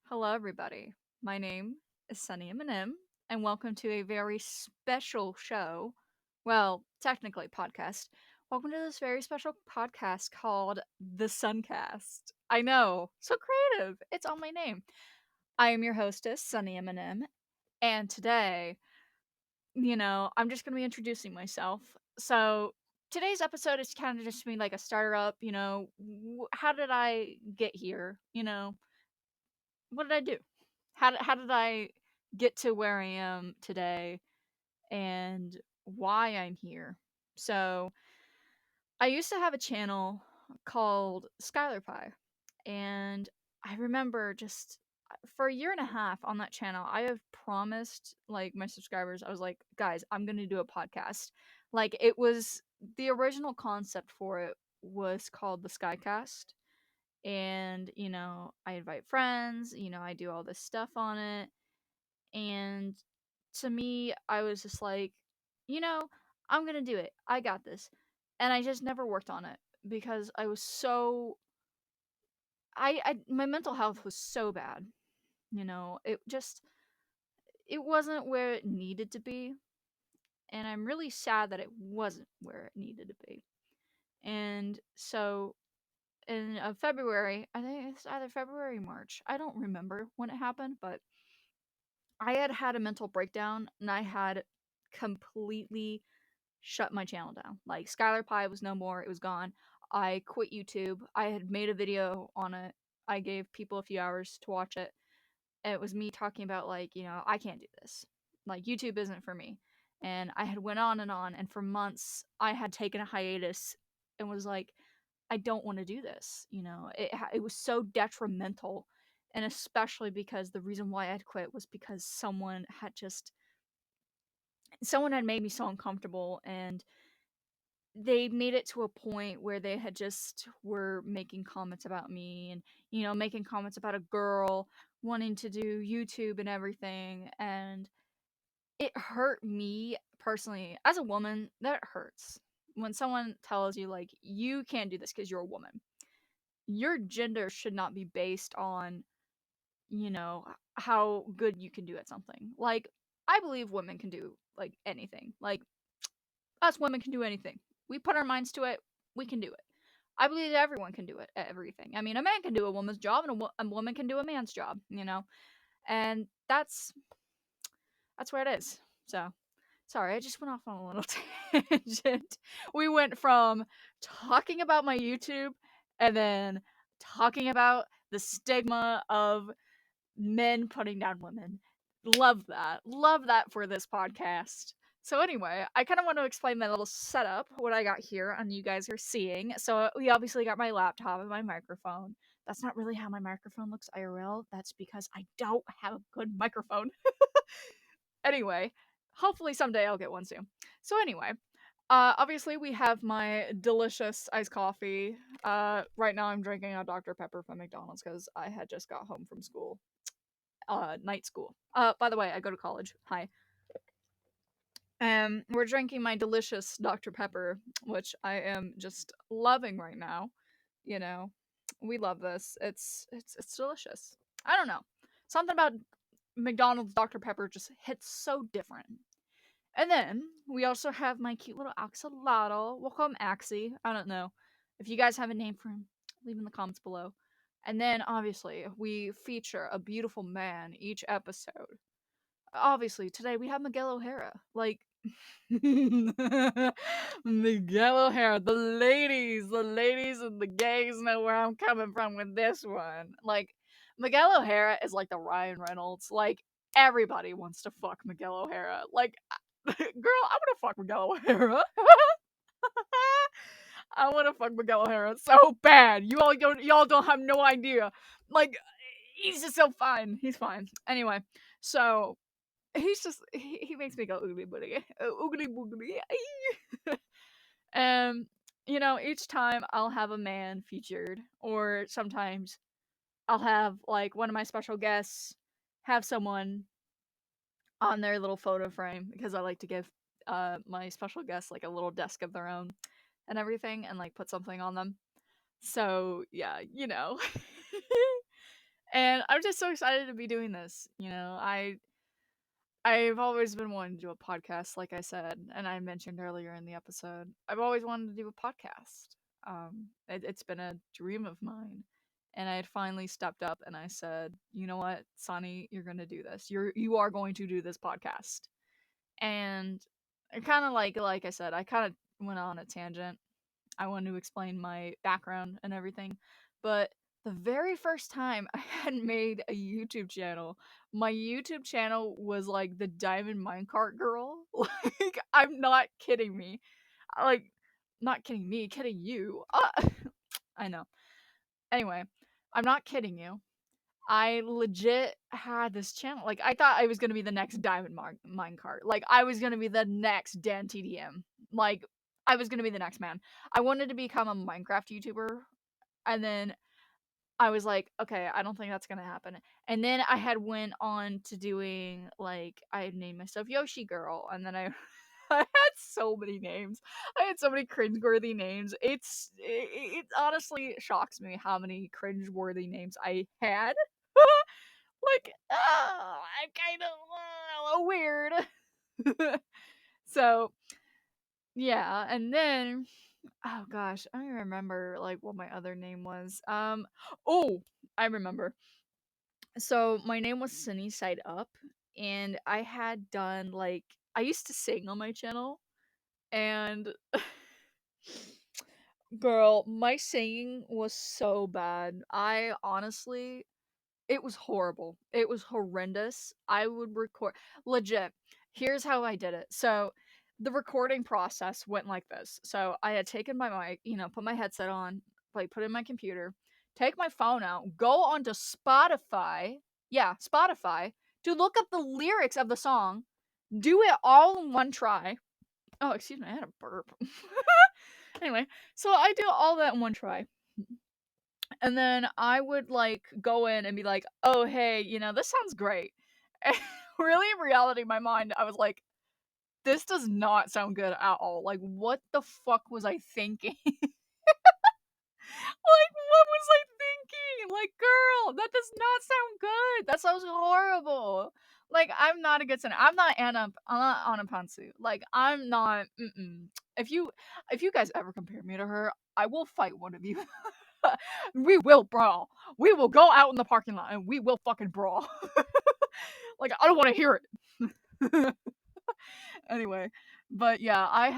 Hello, everybody. My name is Sunnee and welcome to a very special show. Well, technically, podcast. Welcome to this very special podcast called the Suncast. I know, so creative. It's on my name. I am your hostess, Sunnee and today, I'm just going to be introducing myself. So, today's episode is kind of just me like a starter up, how did I get here? What did I do? How did I get to where I am today and why I'm here? So I used to have a channel called Skylar Pie, and I remember just for a year and a half on that channel, I have promised like my subscribers, I was like, guys, I'm gonna do a podcast. Like it was the original concept for it was called the Skycast, and I invite friends, I do all this stuff on it, and to me I was just like, you know I'm gonna do it, I got this. And I just never worked on it because I was so I my mental health was so bad. It wasn't where it needed to be, and I'm really sad that it wasn't where it needed to be. And so in February, I think it's either February or March. I don't remember when it happened, but I had a mental breakdown and I had completely shut my channel down. Like Skylar Pie was no more, it was gone. I quit YouTube. I had made a video on it. I gave people a few hours to watch it. It was me talking about like, I can't do this. Like YouTube isn't for me. And I had went on and for months I had taken a hiatus and was like, I don't want to do this. It was so detrimental, and especially because the reason why I'd quit was because someone had made me so uncomfortable, and they made it to a point where they had just were making comments about me, and making comments about a girl wanting to do YouTube and everything, and it hurt me personally as a woman. That hurts when someone tells you like you can't do this because you're a woman. Your gender should not be based on you know how good you can do at something. Like I believe women can do like anything. Like us women can do anything. We put our minds to it, we can do it. I believe that everyone can do it, everything. I mean, a man can do a woman's job, and a woman can do a man's job. And that's where it is. So, sorry, I just went off on a little tangent. We went from talking about my YouTube, and then talking about the stigma of men putting down women. Love that. Love that for this podcast. So anyway, I kind of want to explain my little setup, what I got here, and you guys are seeing. So we obviously got my laptop and my microphone. That's not really how my microphone looks IRL. That's because I don't have a good microphone. Anyway, hopefully someday I'll get one soon. So anyway, obviously we have my delicious iced coffee. Right now I'm drinking a Dr. Pepper from McDonald's because I had just got home from school. Night school. By the way, I go to college. Hi. We're drinking my delicious Dr. Pepper, which I am just loving right now. You know, we love this. It's delicious. I don't know. Something about McDonald's Dr. Pepper just hits so different. And then we also have my cute little axolotl. We'll call him Axie. I don't know. If you guys have a name for him, leave in the comments below. And then obviously we feature a beautiful man each episode. Obviously today we have Miguel O'Hara. Like Miguel O'Hara. The ladies and the gays know where I'm coming from with this one. Like Miguel O'Hara is like the Ryan Reynolds. Like everybody wants to fuck Miguel O'Hara. Like girl, I want to fuck Miguel O'Hara. I want to fuck Miguel O'Hara so bad. Y'all don't have no idea. Like he's just so fine. He's fine. Anyway, so he makes me go oogly boogly, oogly boogly. And each time I'll have a man featured, or sometimes I'll have like one of my special guests have someone on their little photo frame because I like to give my special guests like a little desk of their own and everything, and like put something on them. So yeah. And I'm just so excited to be doing this. I've always been wanting to do a podcast, like I said, and I mentioned earlier in the episode. I've always wanted to do a podcast. It's been a dream of mine, and I had finally stepped up and I said, "You know what, Sunnee, you're gonna do this. You are going to do this podcast." And I kind of like I said, I kind of went on a tangent. I wanted to explain my background and everything, but the very first time I had made a YouTube channel, my YouTube channel was like the Diamond Minecart Girl. Like, I'm not kidding me. Like, not kidding me, kidding you. I know. Anyway, I'm not kidding you. I legit had this channel. Like, I thought I was gonna be the next Diamond Minecart. Like, I was gonna be the next Dan TDM. Like, I was gonna be the next man. I wanted to become a Minecraft YouTuber, and then I was like, okay, I don't think that's gonna happen. And then I had went on to doing like I had named myself Yoshi Girl, and then I I had so many names. I had so many cringeworthy names. It honestly shocks me how many cringeworthy names I had. Like, oh, I'm kind of weird. So yeah, and then oh gosh, I don't remember like what my other name was. Oh, I remember. So my name was Sunny Side Up, and I had done like I used to sing on my channel, and girl, my singing was so bad. I honestly it was horrible. It was horrendous. I would record legit. Here's how I did it. So the recording process went like this. So I had taken my mic, put my headset on, like put it in my computer, take my phone out, go onto Spotify. Yeah, Spotify to look up the lyrics of the song, do it all in one try. Oh, excuse me, I had a burp. Anyway, so I do all that in one try. And then I would like go in and be like, "Oh, hey, this sounds great." And really, in reality, in my mind, I was like, "This does not sound good at all. Like, what the fuck was I thinking? Like, what was I thinking? Like, girl, that does not sound good. That sounds horrible. Like, I'm not a good singer. I'm not Anna Pantsu. Like, I'm not. Mm-mm. If you guys ever compare me to her, I will fight one of you. We will brawl. We will go out in the parking lot and we will fucking brawl. Like, I don't want to hear it. Anyway, but yeah, I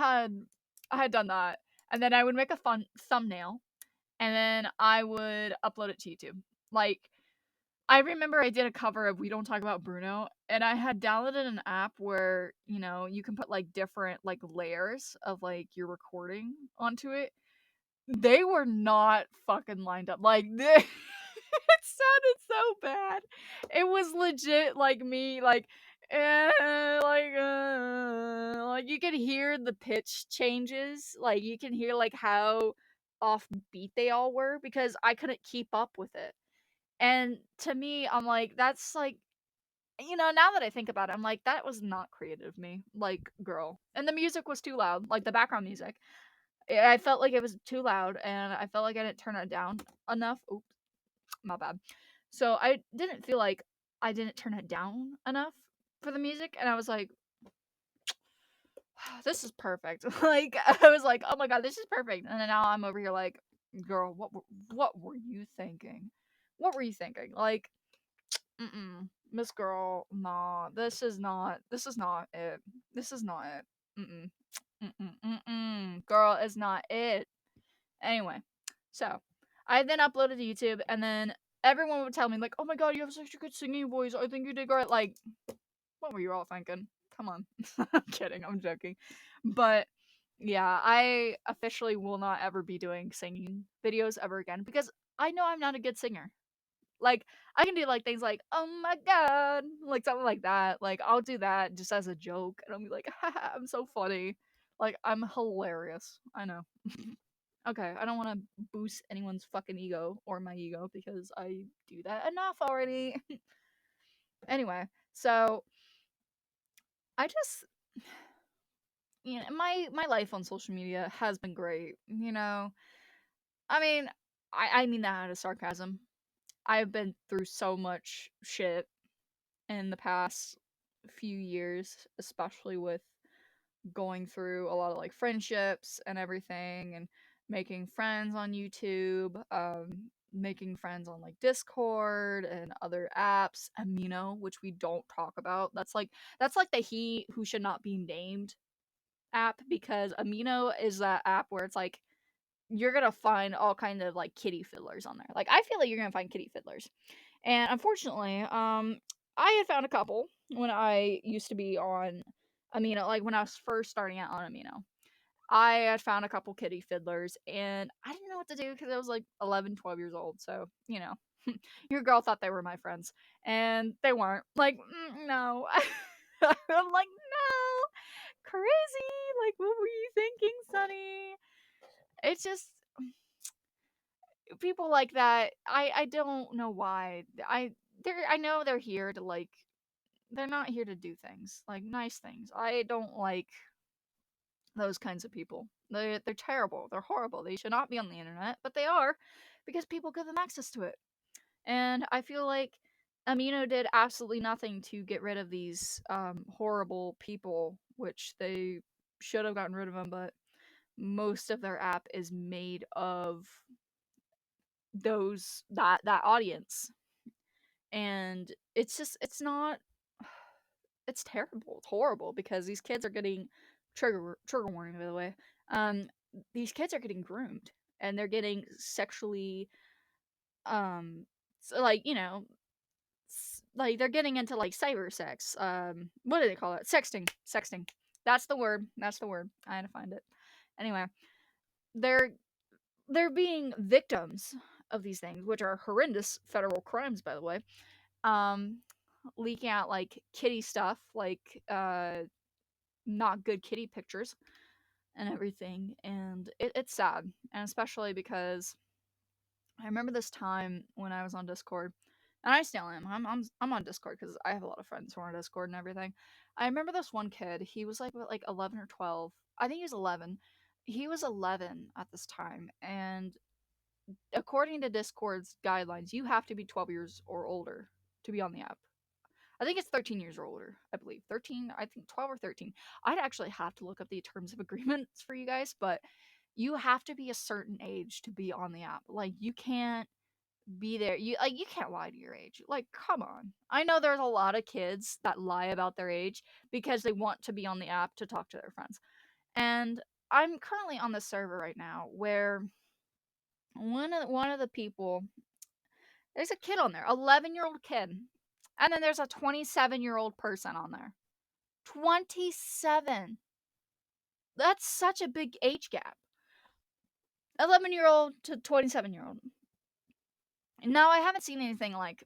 had done that, and then I would make a fun thumbnail, and then I would upload it to YouTube. Like, I remember I did a cover of We Don't Talk About Bruno, and I had downloaded an app where, you can put like different like layers of like your recording onto it. They were not fucking lined up. Like, it sounded so bad. It was legit like me, like, like you could hear the pitch changes. Like, you can hear like how offbeat they all were because I couldn't keep up with it. And to me, I'm like, that's like, now that I think about it, I'm like, that was not creative of me. Like, girl. And the music was too loud, like the background music. I felt like it was too loud, and I felt like I didn't turn it down enough. Oops, my bad. So I didn't feel like I didn't turn it down enough for the music, and I was like, this is perfect. Like, I was like, oh my god, this is perfect. And then now I'm over here like, girl, what were you thinking? What were you thinking? Like, Miss Girl, nah, this is not it. This is not it. Mm-mm. Girl is not it. Anyway, so I then uploaded to YouTube, and then everyone would tell me like, "Oh my god, you have such a good singing voice. I think you did great." Like, what were you all thinking? Come on. I'm kidding. I'm joking. But yeah, I officially will not ever be doing singing videos ever again because I know I'm not a good singer. Like, I can do like things like, "Oh my god," like something like that. Like, I'll do that just as a joke, and I'll be like, "Haha, I'm so funny." Like, I'm hilarious. I know. Okay, I don't want to boost anyone's fucking ego or my ego because I do that enough already. Anyway, so I just my life on social media has been great. I mean, I mean that out of sarcasm. I've been through so much shit in the past few years, especially with going through a lot of like friendships and everything, and making friends on YouTube, making friends on like Discord and other apps, Amino, which we don't talk about. That's like the he who should not be named app, because Amino is that app where it's like you're gonna find all kind of like kitty fiddlers on there. Like I feel like you're gonna find kitty fiddlers. And unfortunately, I had found a couple when I used to be on Amino, like when I was first starting out on Amino. I had found a couple kitty fiddlers, and I didn't know what to do because I was like 11, 12 years old. So, your girl thought they were my friends, and they weren't. Like, no. I'm like, no, crazy. Like, what were you thinking, Sunnee? It's just people like that. I don't know why. I know they're here to like. They're not here to do things like nice things. I don't like those kinds of people. They're terrible. They're horrible. They should not be on the internet, but they are because people give them access to it. And I feel like Amino did absolutely nothing to get rid of these horrible people, which they should have gotten rid of them. But most of their app is made of that audience, and it's not it's terrible. It's horrible because these kids are getting trigger warning, by the way. Um, these kids are getting groomed, and they're getting sexually so like like they're getting into like cyber sex. What do they call it? Sexting. That's the word. That's the word. I had to find it. Anyway, they're they're being victims of these things, which are horrendous federal crimes, by the way. Um, Leaking out like kitty stuff, like not good kitty pictures and everything, and it's sad, and especially because I remember this time when I was on Discord, and I still am. I'm on Discord because I have a lot of friends who are on Discord and everything. I remember this one kid. He was like what, like 11 or 12. I think he was 11. He was 11 at this time, and according to Discord's guidelines, you have to be 12 years or older to be on the app. I think it's 13 years or older, I believe. 13, I think 12 or 13. I'd actually have to look up the terms of agreements for you guys, but you have to be a certain age to be on the app. Like you can't be there. You can't lie to your age. Like come on. I know there's a lot of kids that lie about their age because they want to be on the app to talk to their friends. And I'm currently on the server right now where one of the people, there's a kid on there, 11-year-old kid. And then there's a 27-year-old person on there. 27. That's such a big age gap. 11-year-old to 27-year-old. Now, I haven't seen anything like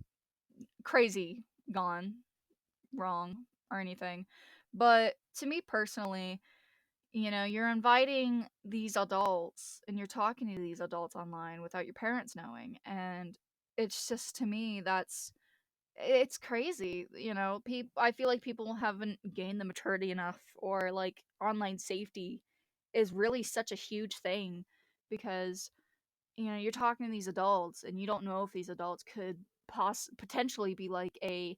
crazy gone wrong or anything. But to me personally, you're inviting these adults and you're talking to these adults online without your parents knowing. And it's just, to me, it's crazy. I feel like people haven't gained the maturity enough, or like online safety is really such a huge thing because you're talking to these adults and you don't know if these adults could potentially be like a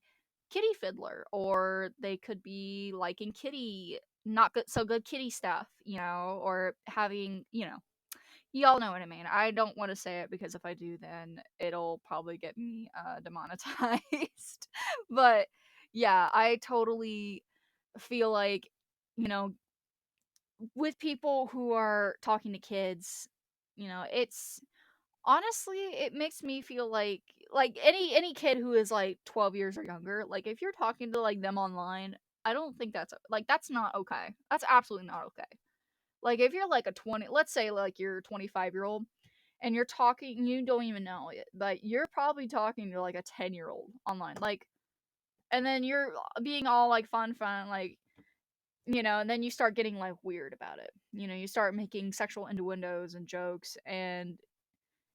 kitty fiddler, or they could be liking kitty not good so good kitty stuff, or having, y'all know what I mean. I don't want to say it because if I do, then it'll probably get me demonetized. But yeah, I totally feel like, you know, with people who are talking to kids, it's honestly, it makes me feel like any kid who is like 12 years or younger, like if you're talking to like them online, I don't think that's not okay. That's absolutely not okay. Like if you're like a 20, let's say like you're a 25-year-old and you're talking, you don't even know it, but you're probably talking to like a 10-year-old online. Like, and then you're being all like fun, like, and then you start getting like weird about it. You start making sexual innuendos and jokes, and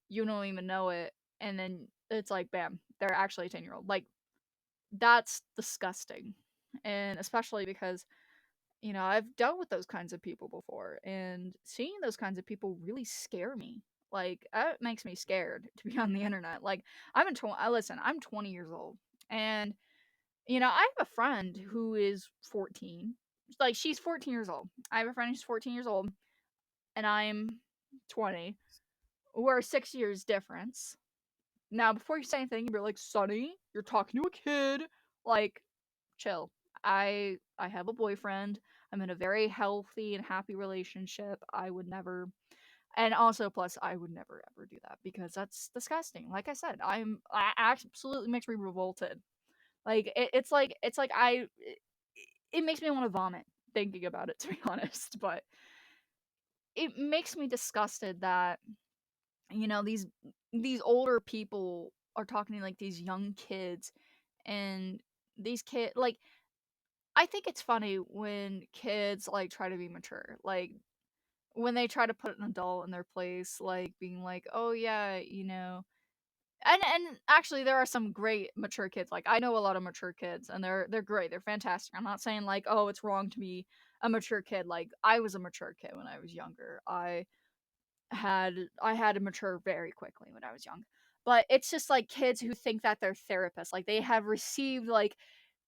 you don't even know it. And then it's like, bam, they're actually a 10-year-old. Like, that's disgusting. And especially because I've dealt with those kinds of people before, and seeing those kinds of people really scare me. Like, that makes me scared to be on the internet. Like, listen, I'm 20 years old. And, I have a friend who is 14. Like, she's 14 years old. I have a friend who's 14 years old, and I'm 20. We're 6 years difference. Now, before you say anything, you're like, Sunnee, you're talking to a kid. Like, chill. I have a boyfriend. I'm in a very healthy and happy relationship. I would never, and also plus I would never ever do that because that's disgusting. Like I said, I absolutely makes me revolted. Like it's like it makes me want to vomit thinking about it, to be honest. But it makes me disgusted that these older people are talking to like these young kids, and these kids like, I think it's funny when kids like try to be mature. Like, when they try to put an adult in their place, like being like, "Oh yeah, and actually there are some great mature kids. Like, I know a lot of mature kids, and they're great. They're fantastic. I'm not saying like, "Oh, it's wrong to be a mature kid." Like, I was a mature kid when I was younger. I had to mature very quickly when I was young. But it's just like kids who think that they're therapists. Like, they have received like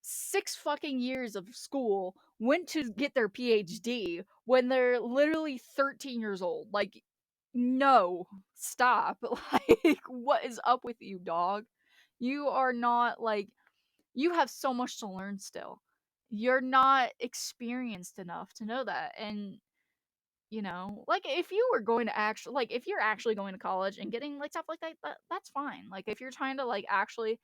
6 fucking years of school, went to get their PhD when they're literally 13 years old. Like, no, stop. Like, what is up with you, dog? You are not like, you have so much to learn still. You're not experienced enough to know that. And like, if you were going to actually, like, if you're actually going to college and getting like stuff like that's fine. Like, if you're trying to like actually,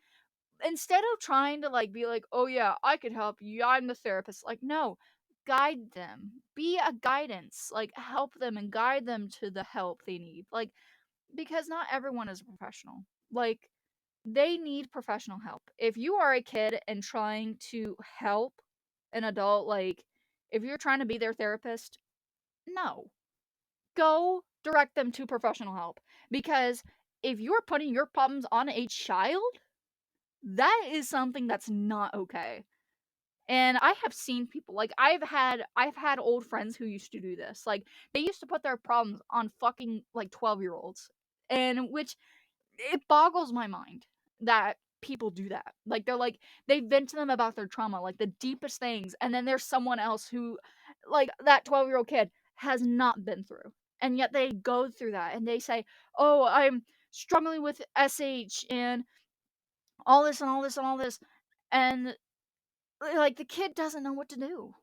instead of trying to like be like, oh yeah, I could help you, I'm the therapist, like, no, guide them, be a guidance, like, help them and guide them to the help they need. Like, because not everyone is a professional. Like, they need professional help. If you are a kid and trying to help an adult, like, if you're trying to be their therapist, no, go direct them to professional help. Because if you're putting your problems on a child, that is something that's not okay. And I have seen people, like, I've had old friends who used to do this. Like, they used to put their problems on fucking like 12-year-olds. And which, it boggles my mind that people do that. Like, they vent to them about their trauma, like the deepest things, and then there's someone else who, like, that 12-year-old kid has not been through. And yet they go through that and they say, "Oh, I'm struggling with SH and all this and all this and all this." And like, the kid doesn't know what to do.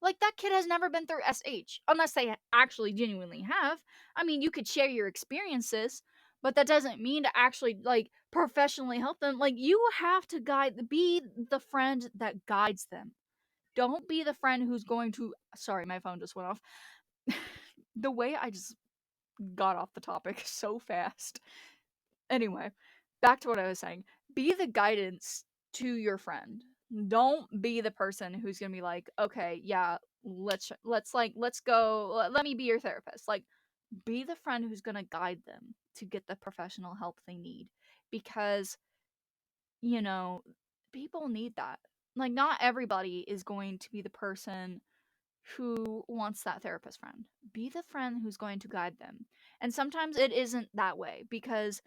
Like, that kid has never been through SH unless they actually genuinely have. I mean, you could share your experiences, but that doesn't mean to actually like professionally help them. Like, you have to be the friend that guides them. Don't be the friend who's going to, sorry, my phone just went off. The way I just got off the topic so fast. Anyway, back to what I was saying. Be the guidance to your friend. Don't be the person who's gonna be like, okay, yeah, let's go. Let me be your therapist. Like, be the friend who's gonna guide them to get the professional help they need, because you know people need that. Like, not everybody is going to be the person who wants that therapist friend. Be the friend who's going to guide them. And sometimes it isn't that way because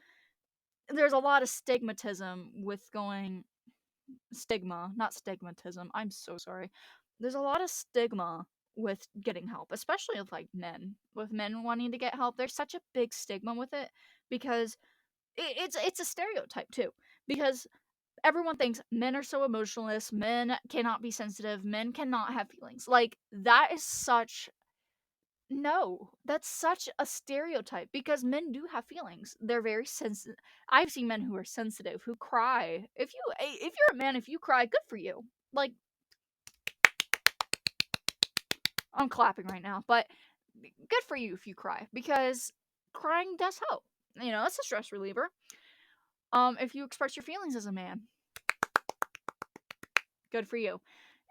there's a lot of stigma, not stigmatism. I'm so sorry. There's a lot of stigma with getting help, especially with like men. With men wanting to get help, there's such a big stigma with it because it's a stereotype too. Because everyone thinks men are so emotionless, men cannot be sensitive, men cannot have feelings. Like, that is such, no, that's such a stereotype because men do have feelings. They're very sensitive. I've seen men who are sensitive, who cry. If you're a man, if you cry, good for you. Like, I'm clapping right now, but good for you if you cry because crying does help. It's a stress reliever. If you express your feelings as a man, good for you.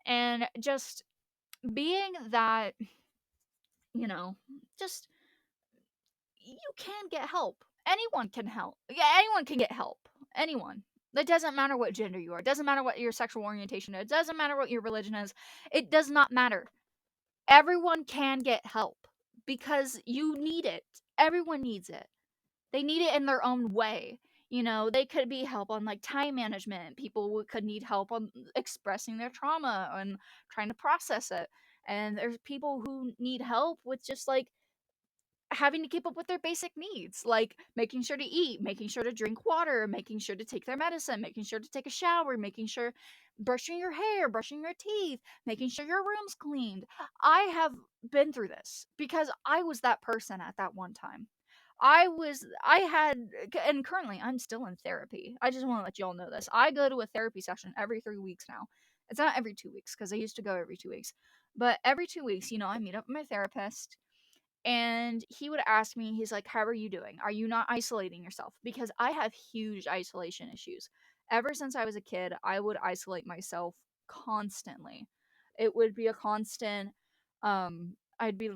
And just being that, you know, just, you can get help. Anyone can help. Yeah, anyone can get help. Anyone. It doesn't matter what gender you are. It doesn't matter what your sexual orientation is. It doesn't matter what your religion is. It does not matter. Everyone can get help because you need it. Everyone needs it. They need it in their own way. They could be help on like time management. People could need help on expressing their trauma and trying to process it. And there's people who need help with just like having to keep up with their basic needs, like making sure to eat, making sure to drink water, making sure to take their medicine, making sure to take a shower, making sure brushing your hair, brushing your teeth, making sure your room's cleaned. I have been through this because I was that person at that one time. I had, and currently I'm still in therapy. I just want to let y'all know this. I go to a therapy session every 3 weeks now. It's not every 2 weeks because I used to go every 2 weeks, but every 2 weeks, I meet up with my therapist and he would ask me, he's like, "How are you doing? Are you not isolating yourself?" Because I have huge isolation issues. Ever since I was a kid, I would isolate myself constantly. It would be a constant, I'd be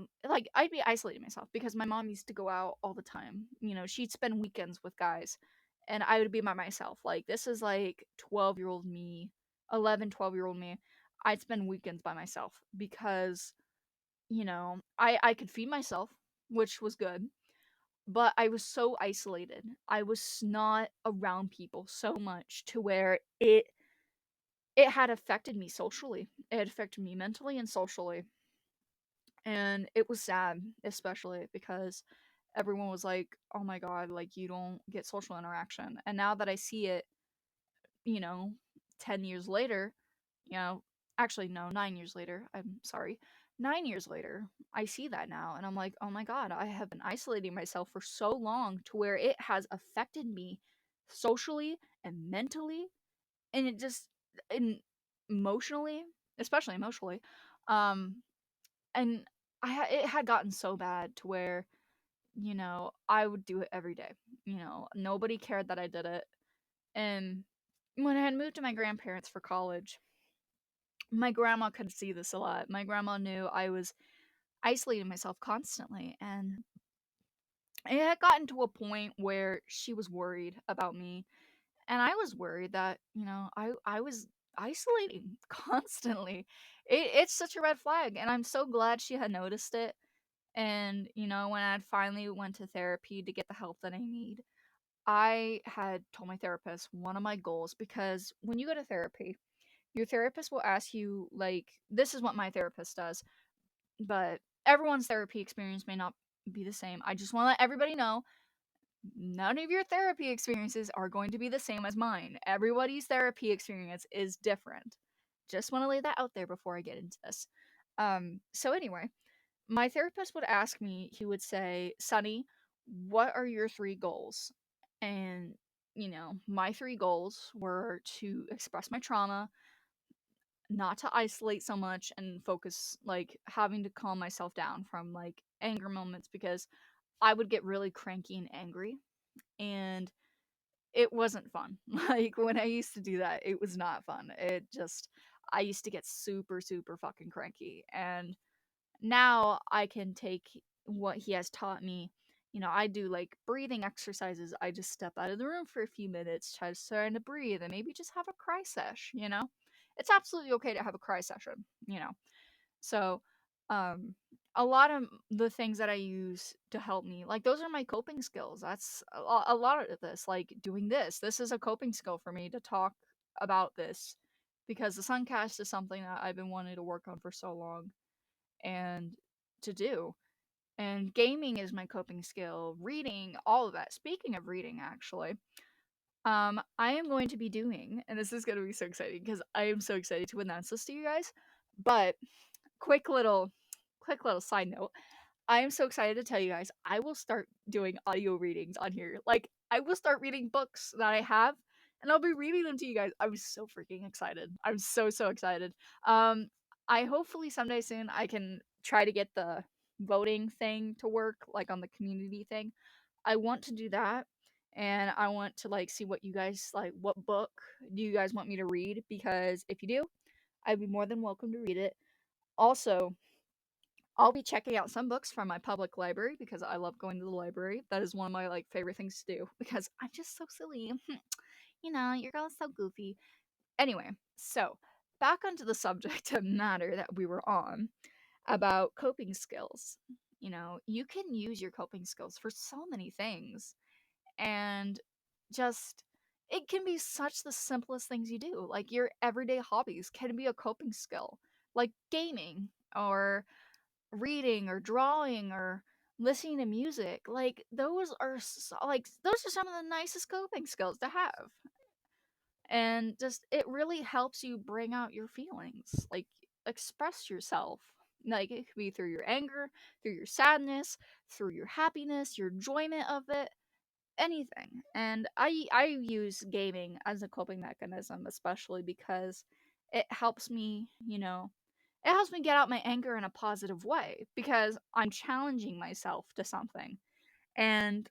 isolating myself because my mom used to go out all the time. She'd spend weekends with guys, and I would be by myself. Like, this is like 12-year-old me, 11, 12-year-old me. I'd spend weekends by myself because I could feed myself, which was good, but I was so isolated. I was not around people so much to where it had affected me socially. It had affected me mentally and socially. And it was sad, especially because everyone was like, "Oh my god, like you don't get social interaction." And now that I see it, you know, 10 years later, you know, actually, no, 9 years later, I'm sorry, 9 years later, I see that now. And I'm like, oh my God, I have been isolating myself for so long to where it has affected me socially and mentally. And it just, and emotionally, especially emotionally. Um, and it had gotten so bad to where, I would do it every day. Nobody cared that I did it. And when I had moved to my grandparents for college, my grandma could see this a lot. My grandma knew I was isolating myself constantly, and it had gotten to a point where she was worried about me, and I was worried that, I was isolating constantly. It's such a red flag, and I'm so glad she had noticed it. And, when I finally went to therapy to get the help that I need, I had told my therapist one of my goals, because when you go to therapy, your therapist will ask you, like, this is what my therapist does, but everyone's therapy experience may not be the same. I just want to let everybody know none of your therapy experiences are going to be the same as mine. Everybody's therapy experience is different. Just want to lay that out there before I get into this. So anyway, my therapist would ask me, he would say, "Sunnee, what are your 3 goals?" And, my 3 goals were to express my trauma, not to isolate so much and focus, like having to calm myself down from like anger moments, because I would get really cranky and angry, and it wasn't fun. Like when I used to do that, it was not fun. I used to get super, super fucking cranky. And now I can take what he has taught me. I do like breathing exercises. I just step out of the room for a few minutes, trying to breathe, and maybe just have a cry sesh. It's absolutely okay to have a cry session. So, um, a lot of the things that I use to help me, like those are my coping skills. That's a lot of this, like doing this. This is a coping skill for me to talk about this, because the Suncast is something that I've been wanting to work on for so long and to do. And gaming is my coping skill, reading, all of that. Speaking of reading, actually, I am going to be doing, and this is going to be so exciting because I am so excited to announce this to you guys. But quick little, quick little side note. I am so excited to tell you guys, I will start doing audio readings on here. Like, I will start reading books that I have, and I'll be reading them to you guys. I'm so freaking excited. I'm so, so excited. Um, I hopefully someday soon I can try to get the voting thing to work, like on the community thing. I want to do that, and I want to like see what you guys like. What book do you guys want me to read? Because if you do, I'd be more than welcome to read it. Also, I'll be checking out some books from my public library because I love going to the library. That is one of my like favorite things to do because I'm just so silly. Your girl is so goofy. Anyway, so back onto the subject of matter that we were on about coping skills. You can use your coping skills for so many things. And just, it can be such the simplest things you do. Like your everyday hobbies can be a coping skill, like gaming or reading or drawing or listening to music. Like those are some of the nicest coping skills to have. And just it really helps you bring out your feelings, like express yourself. Like it could be through your anger, through your sadness, through your happiness, your enjoyment of it, anything. And I use gaming as a coping mechanism, especially because it helps me, it helps me get out my anger in a positive way because I'm challenging myself to something. And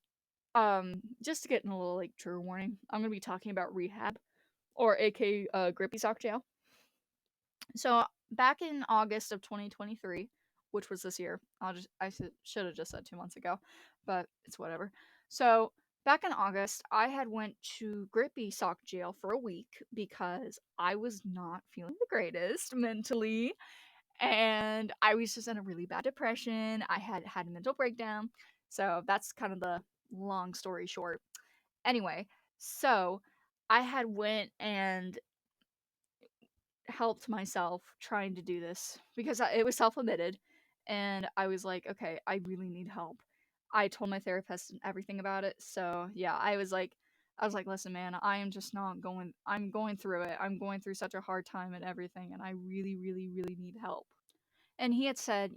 just to get in a little like trigger warning, I'm gonna be talking about rehab, or aka grippy sock jail. So back in August of 2023, which was this year, should have just said 2 months ago, but it's whatever. So back in August, I had went to grippy sock jail for a week because I was not feeling the greatest mentally, and I was just in a really bad depression. I had a mental breakdown. So that's kind of the long story short. Anyway, so I had went and helped myself trying to do this because it was self-admitted, and I was like, okay, I really need help. I told my therapist and everything about it. So yeah, I was like, listen, man, I am just not going. I'm going through it. I'm going through such a hard time and everything, and I really, really, really need help. And he had said,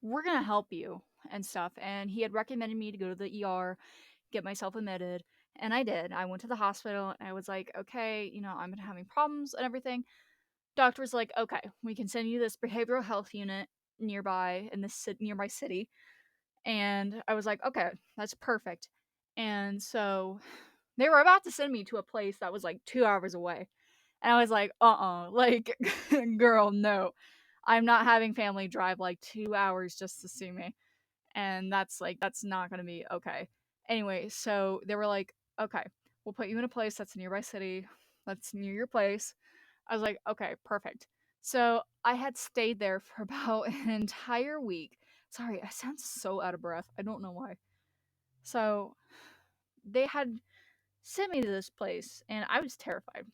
we're gonna help you and stuff. And he had recommended me to go to the ER, get myself admitted, and I did. I went to the hospital, and I was like, okay, I've been having problems and everything. Doctor was like, okay, we can send you this behavioral health unit nearby in this nearby city. And I was like, okay, that's perfect. And so they were about to send me to a place that was like 2 hours away. And I was like, like, girl, no. I'm not having family drive like 2 hours just to see me. And that's not gonna be okay. Anyway, so they were like, okay, we'll put you in a place that's a nearby city, that's near your place. I was like, okay, perfect. So I had stayed there for about an entire week. Sorry, I sound so out of breath. I don't know why. So they had sent me to this place, and I was terrified.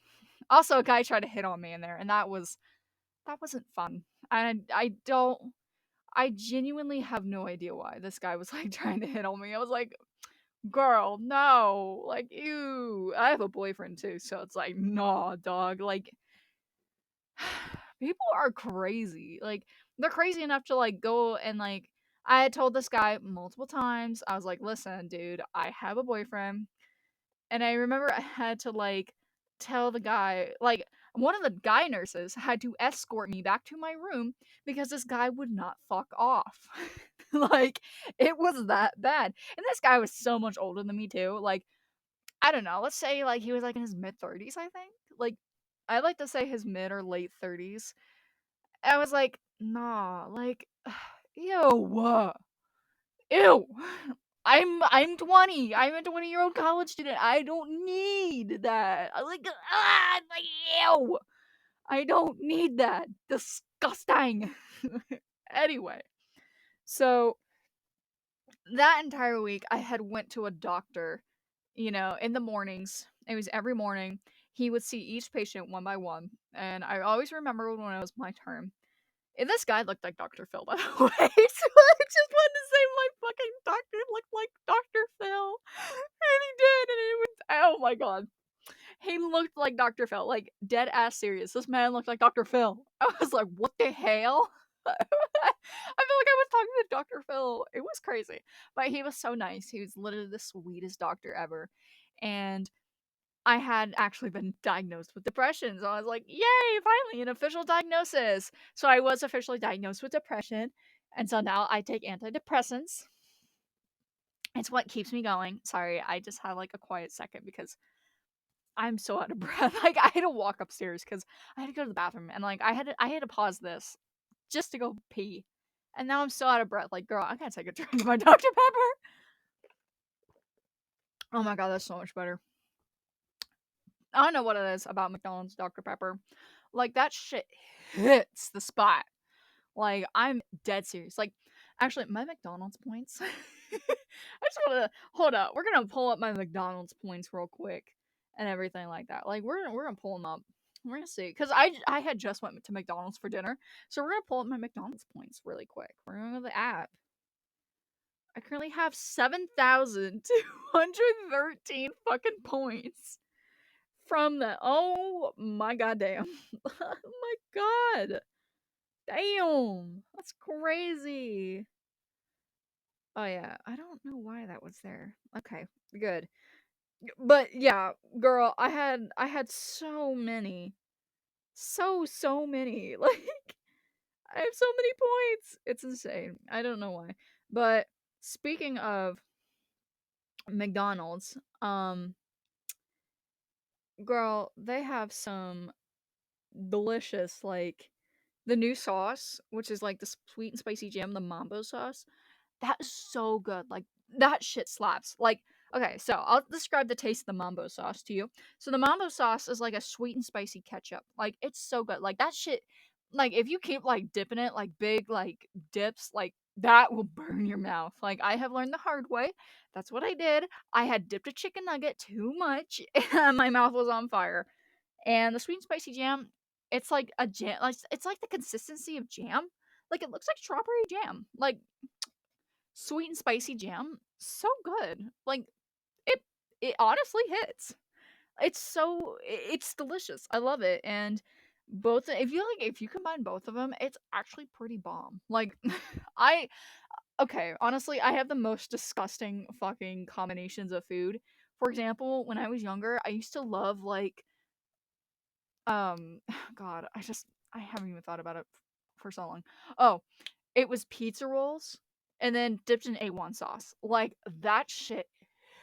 Also, a guy tried to hit on me in there, and that wasn't fun. I genuinely have no idea why this guy was like trying to hit on me. I was like, girl, no, like, ew. I have a boyfriend too, so it's like, nah, dog. Like, people are crazy. Like, they're crazy enough to like go and like. I had told this guy multiple times. I was like, listen, dude, I have a boyfriend. And I remember I had to like tell the guy, like, one of the guy nurses had to escort me back to my room because this guy would not fuck off. Like, it was that bad. And this guy was so much older than me too. Like, I don't know, let's say like he was like in his mid 30s, I think. Like, I like to say his mid or late 30s. I was like, nah, like, ew, ew. I'm 20. I'm a 20-year-old college student. I don't need that. I like, like, ew. I don't need that. Disgusting. Anyway, so that entire week I had went to a doctor, in the mornings. It was every morning. He would see each patient one by one, and I always remember when it was my turn. And this guy looked like Dr. Phil, by the way. So I just wanted to say my fucking doctor looked like Dr. Phil. And he did, and it was, oh my god. He looked like Dr. Phil, like dead ass serious. This man looked like Dr. Phil. I was like, what the hell? I feel like I was talking to Dr. Phil. It was crazy. But he was so nice. He was literally the sweetest doctor ever. And I had actually been diagnosed with depression. So I was like, yay, finally an official diagnosis. So I was officially diagnosed with depression. And so now I take antidepressants. It's what keeps me going. Sorry, I just had like a quiet second because I'm so out of breath. Like, I had to walk upstairs because I had to go to the bathroom, and like I had to pause this just to go pee. And now I'm so out of breath. Like, girl, I gotta take a drink of my Dr. Pepper. Oh my god, that's so much better. I don't know what it is about McDonald's Dr. Pepper. Like, that shit hits the spot. Like, I'm dead serious. Like, actually, my McDonald's points I just want to hold up. We're gonna pull up my McDonald's points real quick and everything like that. Like we're gonna pull them up. We're gonna see because I had just went to McDonald's for dinner, so we're gonna pull up my McDonald's points really quick. We're gonna go to the app. I currently have 7,213 fucking points from the. Oh my goddamn! Oh my god! Damn, that's crazy. Oh yeah, I don't know why that was there. Okay, good. But yeah, girl, I had so many. So many. Like I have so many points. It's insane. I don't know why. But speaking of McDonald's, girl, they have some delicious like the new sauce, which is like the sweet and spicy jam, the mambo sauce. That is so good. Like that shit slaps. Like okay, so I'll describe the taste of the mambo sauce to you. So the mambo sauce is like a sweet and spicy ketchup. Like it's so good. Like that shit. Like if you keep like dipping it like big like dips, like that will burn your mouth. Like I have learned the hard way. That's what I did. I had dipped a chicken nugget too much, and my mouth was on fire. And the sweet and spicy jam, it's like a jam. Like it's like the consistency of jam. Like it looks like strawberry jam. Like sweet and spicy jam, so good. Like it it honestly hits. It's delicious. I love it. And both if you combine both of them, it's actually pretty bomb. Like I okay, honestly, I have the most disgusting fucking combinations of food. For example, when I was younger, I used to love like god, I haven't even thought about it for so long. Oh, it was pizza rolls and then dipped in A1 sauce. Like that shit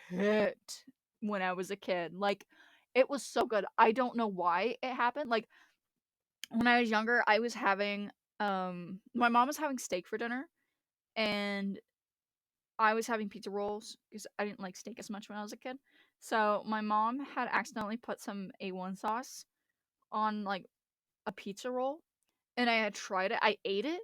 hit when I was a kid. Like it was so good. I don't know why it happened. Like when I was younger, I was having my mom was having steak for dinner and I was having pizza rolls because I didn't like steak as much when I was a kid. So my mom had accidentally put some A1 sauce on like a pizza roll and I had tried it. I ate it.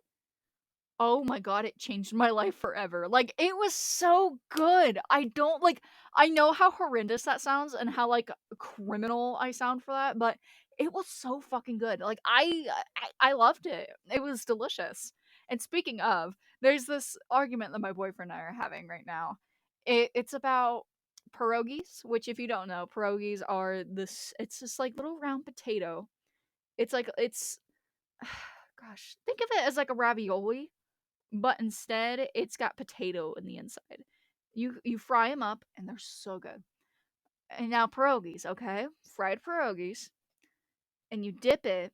Oh my god, it changed my life forever. Like, it was so good. I don't like I know how horrendous that sounds and how like criminal I sound for that, but it was so fucking good. Like I loved it. It was delicious. And speaking of, there's this argument that my boyfriend and I are having right now. It's about pierogies, which if you don't know, pierogies are this it's just like little round potato. It's gosh, think of it as like a ravioli but instead it's got potato in the inside. You fry them up and they're so good. And now pierogies, okay? Fried pierogies, and you dip it.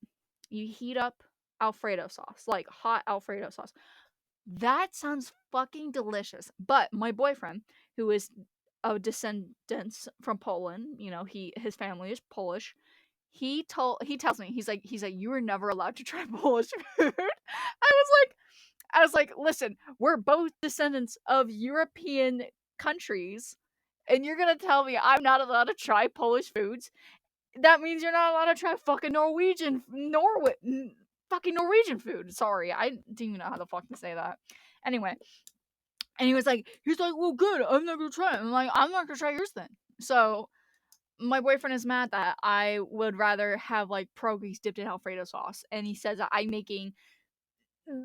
You heat up Alfredo sauce, like hot Alfredo sauce. That sounds fucking delicious. But my boyfriend, who is a descendant from Poland, his family is Polish. He tells me he's like you were never allowed to try Polish food. I was like, listen, we're both descendants of European countries, and you're gonna tell me I'm not allowed to try Polish foods? That means you're not allowed to try fucking fucking Norwegian food. Sorry, I didn't even know how the fuck to say that. Anyway, and he's like, well, good. I'm not gonna try it. I'm like, I'm not gonna try yours then. So my boyfriend is mad that I would rather have like pierogies dipped in Alfredo sauce, and he says that I'm making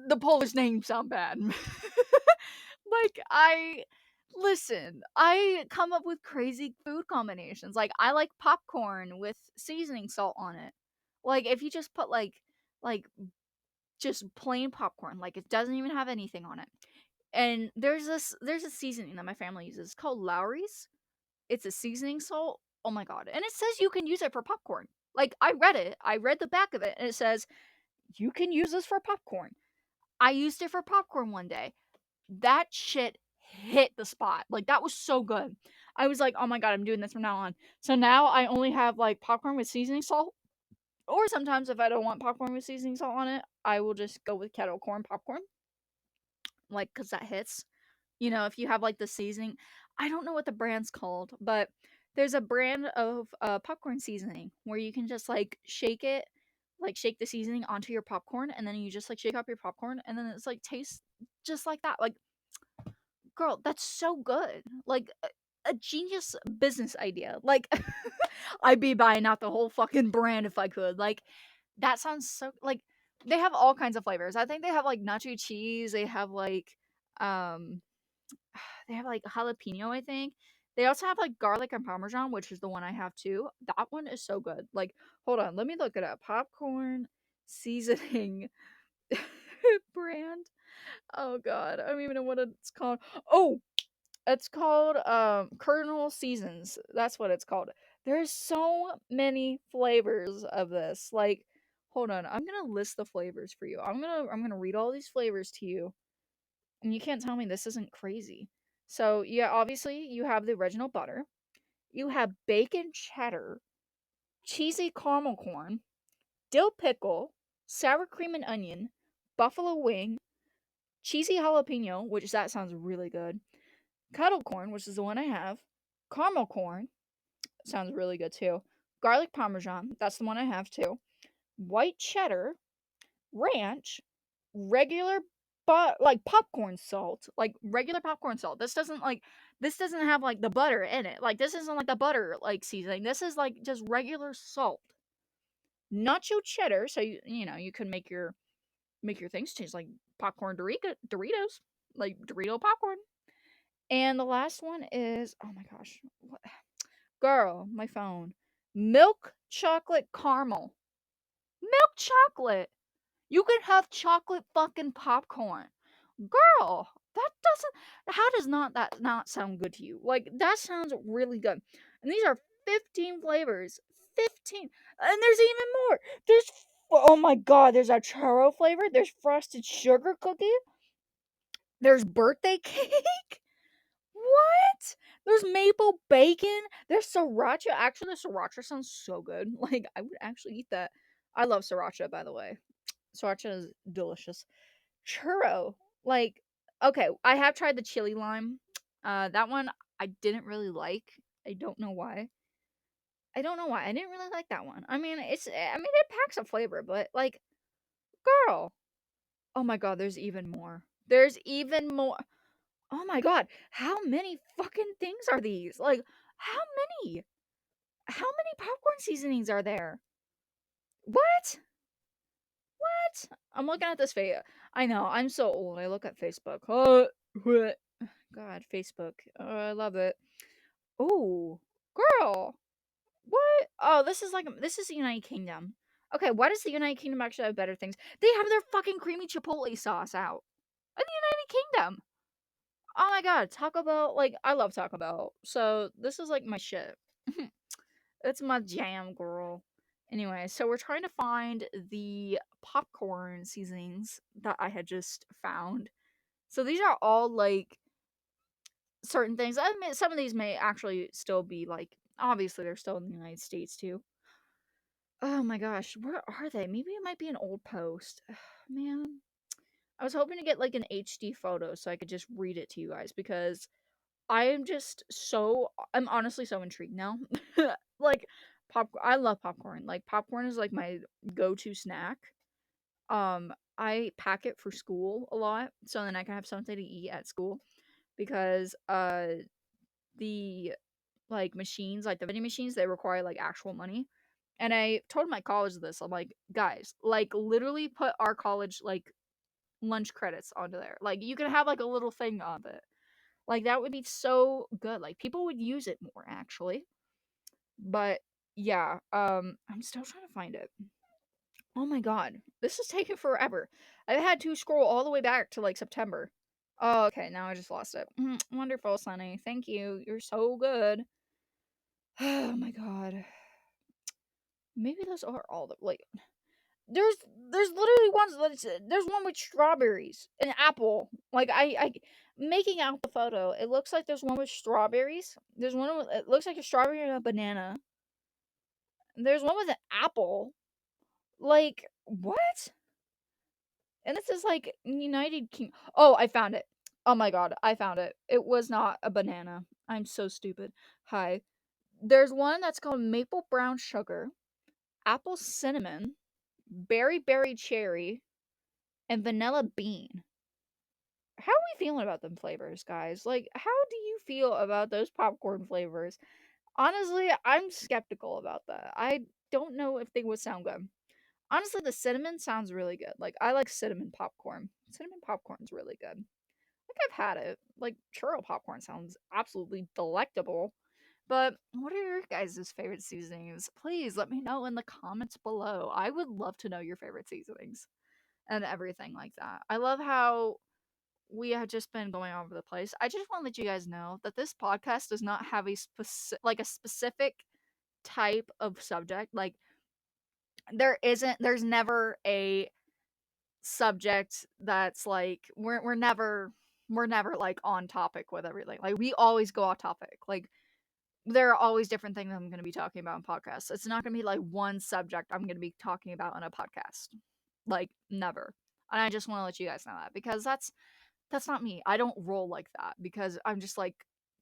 the Polish name sound bad. Like I come up with crazy food combinations. Like I like popcorn with seasoning salt on it. Like if you just put like just plain popcorn, like it doesn't even have anything on it. And there's a seasoning that my family uses. It's called Lowry's. It's a seasoning salt. Oh my god. And it says you can use it for popcorn. Like I read it. I read the back of it and it says you can use this for popcorn. I used it for popcorn one day. That shit hit the spot. Like that was so good. I was like, "Oh my god, I'm doing this from now on." So now I only have like popcorn with seasoning salt, or sometimes if I don't want popcorn with seasoning salt on it, I will just go with kettle corn popcorn, like cuz that hits. If you have like the seasoning, I don't know what the brand's called, but there's a brand of popcorn seasoning where you can just like shake it, like shake the seasoning onto your popcorn and then you just like shake up your popcorn and then it's like tastes just like that. Like girl, that's so good. Like a genius business idea. Like I'd be buying out the whole fucking brand if I could. Like that sounds so like they have all kinds of flavors. I think they have like nacho cheese, um they have like jalapeno, I think. They also have like garlic and parmesan, which is the one I have too. That one is so good. Like, hold on, let me look it up. Popcorn seasoning brand. Oh god, I don't even know what it's called. Oh, it's called Colonel Seasons. That's what it's called. There's so many flavors of this. Like, hold on, I'm gonna list the flavors for you. I'm gonna read all these flavors to you, and you can't tell me this isn't crazy. So yeah, obviously you have the original butter. You have bacon cheddar, cheesy caramel corn, dill pickle, sour cream and onion, buffalo wing, cheesy jalapeno, which that sounds really good. Kettle corn, which is the one I have. Caramel corn, sounds really good too. Garlic parmesan, that's the one I have too. White cheddar, ranch, regular but like popcorn salt, like regular popcorn salt. This doesn't have like the butter in it. Like this isn't like the butter like seasoning. This is like just regular salt. Nacho cheddar, so you can make your things taste like popcorn Doritos, like Dorito popcorn. And the last one is, oh my gosh, what? Girl, my phone. Milk chocolate caramel. Milk chocolate. You can have chocolate fucking popcorn. Girl, that doesn't how does not that not sound good to you? Like that sounds really good. And these are 15 flavors. 15. And there's even more. Oh my god, there's a churro flavor, there's frosted sugar cookie, there's birthday cake. What? There's maple bacon. There's sriracha. Actually, the sriracha sounds so good. Like I would actually eat that. I love sriracha, by the way. Sriracha is delicious. Churro. Like, okay, I have tried the chili lime. That one I didn't really like. I don't know why. I don't know why. I didn't really like that one. It packs a flavor, but like, girl. Oh my god, there's even more. There's even more. Oh my god, how many fucking things are these? Like, how many? How many popcorn seasonings are there? What? What? I'm looking at this face. I know, I'm so old. I look at Facebook. Oh, what? God, Facebook. Oh, I love it. Oh, girl. What? Oh, this is the United Kingdom. Okay, why does the United Kingdom actually have better things? They have their fucking creamy chipotle sauce out in the United Kingdom. Oh my god, Taco Bell, like I love Taco Bell. So this is like my shit. It's my jam, girl. Anyway, so we're trying to find the popcorn seasonings that I had just found. So these are all like certain things. I admit some of these may actually still be like obviously they're still in the United States too. Oh my gosh, where are they? Maybe it might be an old post. Man, I was hoping to get like an HD photo so I could just read it to you guys because I'm honestly so intrigued now. Like I love popcorn. Like popcorn is like my go-to snack. I pack it for school a lot so then I can have something to eat at school because the like machines, like the vending machines, they require like actual money. And I told my college this. I'm like, guys, like literally put our college like lunch credits onto there. Like you can have like a little thing of it. Like that would be so good. Like people would use it more actually. But yeah, I'm still trying to find it. Oh my god. This is taking forever. I've had to scroll all the way back to like September. Oh, okay, now I just lost it. Wonderful, Sunnee. Thank you. You're so good. Oh my god. Maybe those are all the like there's there's literally there's one with strawberries and apple. Like I making out the photo, it looks like there's one with strawberries. There's one with it looks like a strawberry and a banana. There's one with an apple. Like what? And this is like United King. Oh, I found it. Oh my god, I found it. It was not a banana. I'm so stupid. Hi. There's one that's called maple brown sugar, apple cinnamon, berry cherry, and vanilla bean. how are we feeling about them flavors, guys? Like, how do you feel about those popcorn flavors? Honestly, I'm skeptical about that. I don't know if they would sound good. Honestly, the cinnamon sounds really good. Like, I like cinnamon popcorn. Cinnamon popcorn's really good. Like, I've had it. Like, churro popcorn sounds absolutely delectable. But what are your guys' favorite seasonings? Please let me know in the comments below. I would love to know your favorite seasonings and everything like that. I love how we have just been going all over the place. I just want to let you guys know that this podcast does not have a specific type of subject. Like, there's never a subject that's like we're never like on topic with everything. Like, we always go off topic. Like, there are always different things I'm going to be talking about in podcasts. It's not going to be like one subject I'm going to be talking about in a podcast. Like, never. And I just want to let you guys know that, because that's not me. I don't roll like that, because I'm just like,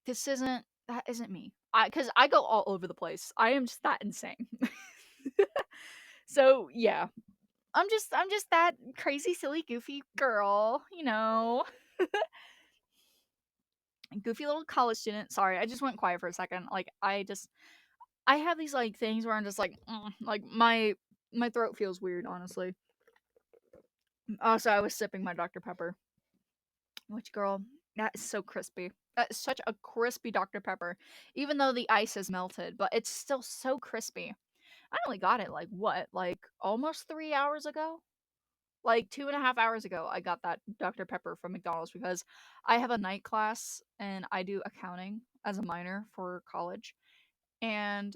that isn't me. Because I go all over the place. I am just that insane. So yeah, I'm just that crazy, silly, goofy girl, goofy little college student. Sorry, I just went quiet for a second. Like, I have these like things where I'm just like, like my throat feels weird, honestly. Also, I was sipping my Dr. Pepper. Which, girl, that is so crispy. That is such a crispy Dr. Pepper. Even though the ice is melted, but it's still so crispy. I only got it like what, like almost 3 hours ago? Like 2.5 hours ago, I got that Dr. Pepper from McDonald's, because I have a night class and I do accounting as a minor for college. And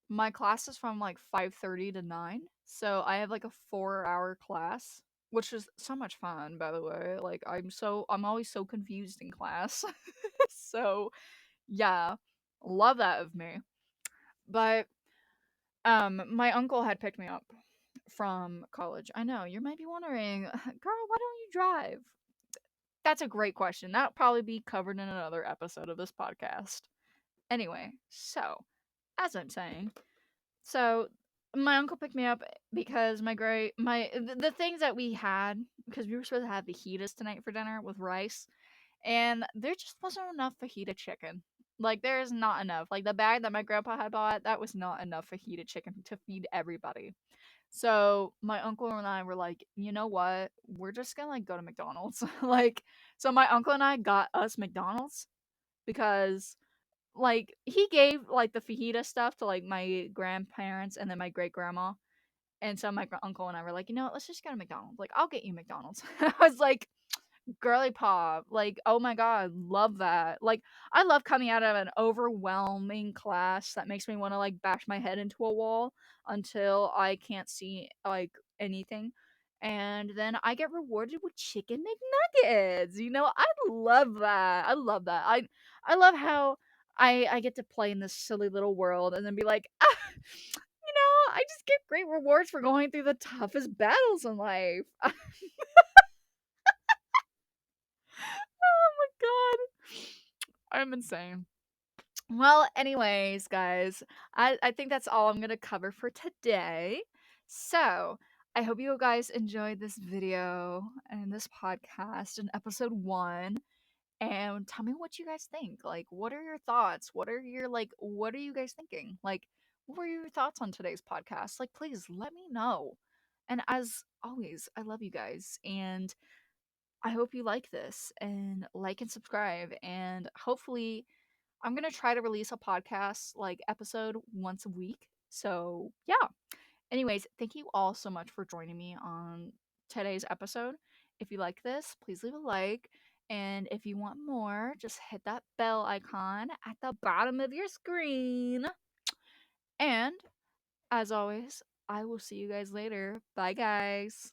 my class is from like 5:30 to 9. So I have like a 4-hour class, which is so much fun, by the way. Like, I'm always so confused in class. So, yeah, love that of me. But my uncle had picked me up from college. I know, you might be wondering, girl, why don't you drive? That's a great question. That'll probably be covered in another episode of this podcast. Anyway, so as I'm saying, so my uncle picked me up because the things that we had, because we were supposed to have fajitas tonight for dinner with rice, and there just wasn't enough fajita chicken. Like, there is not enough. Like, the bag that my grandpa had bought, that was not enough fajita chicken to feed everybody. So my uncle and I were like, you know what? We're just gonna like go to McDonald's. Like, so my uncle and I got us McDonald's, because like he gave like the fajita stuff to like my grandparents and then my great grandma. And so my uncle and I were like, you know what? Let's just go to McDonald's. Like, I'll get you McDonald's. I was like, girly pop, like, oh my god, love that. Like, I love coming out of an overwhelming class that makes me want to like bash my head into a wall until I can't see like anything, and then I get rewarded with chicken McNuggets. I love that. I love that. I love how I get to play in this silly little world and then be like, I just get great rewards for going through the toughest battles in life. Oh my god. I'm insane. Well, anyways, guys, I think that's all I'm going to cover for today. So, I hope you guys enjoyed this video and this podcast and episode 1. And tell me what you guys think. Like, what are your thoughts? What are you guys thinking? Like, what were your thoughts on today's podcast? Like, please let me know. And as always, I love you guys. And I hope you like this, and like and subscribe, and hopefully I'm going to try to release a podcast like episode once a week. So, yeah. Anyways, thank you all so much for joining me on today's episode. If you like this, please leave a like, and if you want more, just hit that bell icon at the bottom of your screen. And as always, I will see you guys later. Bye, guys.